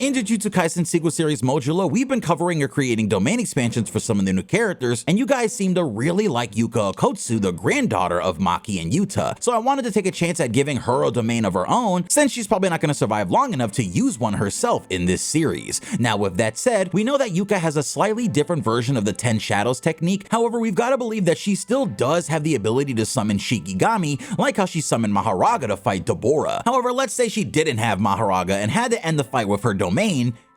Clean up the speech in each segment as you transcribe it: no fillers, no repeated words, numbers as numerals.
In Jujutsu Kaisen sequel series Modulo, we've been covering or creating domain expansions for some of the new characters, and you guys seem to really like Yuka Okkotsu, the granddaughter of Maki and Yuta. So I wanted to take a chance at giving her a domain of her own, since she's probably not going to survive long enough to use one herself in this series. Now with that said, we know that Yuka has a slightly different version of the 10 Shadows technique, however we've got to believe that she still does have the ability to summon Shikigami, like how she summoned Mahoraga to fight Dabura. However, let's say she didn't have Mahoraga and had to end the fight with her domain.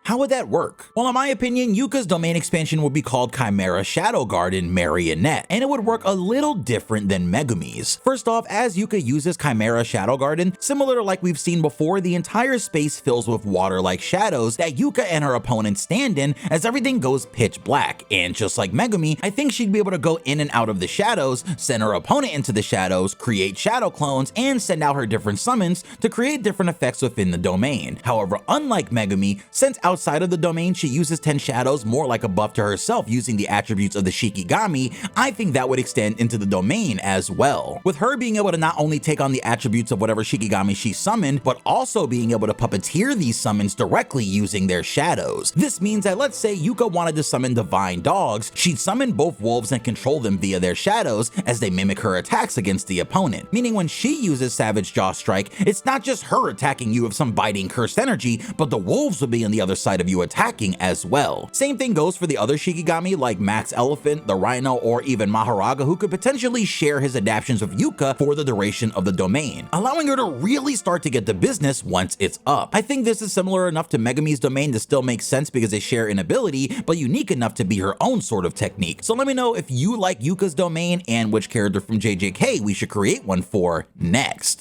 How would that work? Well, in my opinion, Yuka's domain expansion would be called Chimera Shadow Garden Marionette, and it would work a little different than Megumi's. First off, as Yuka uses Chimera Shadow Garden, similar to like we've seen before, the entire space fills with water-like shadows that Yuka and her opponent stand in as everything goes pitch black. And just like Megumi, I think she'd be able to go in and out of the shadows, send her opponent into the shadows, create shadow clones, and send out her different summons to create different effects within the domain. However, unlike Megumi, since outside of the domain she uses 10 shadows more like a buff to herself using the attributes of the Shikigami, I think that would extend into the domain as well, with her being able to not only take on the attributes of whatever Shikigami she summoned, but also being able to puppeteer these summons directly using their shadows. This means that let's say Yuka wanted to summon divine dogs, she'd summon both wolves and control them via their shadows as they mimic her attacks against the opponent, meaning when she uses Savage Jaw Strike, it's not just her attacking you with some biting cursed energy, but the wolves would be on the other side of you attacking as well. Same thing goes for the other Shikigami like Max Elephant, the Rhino, or even Mahoraga, who could potentially share his adaptions of Yuka for the duration of the domain, allowing her to really start to get the business once it's up. I think this is similar enough to Megumi's domain to still make sense because they share an ability, but unique enough to be her own sort of technique. So let me know if you like Yuka's domain and which character from JJK we should create one for next.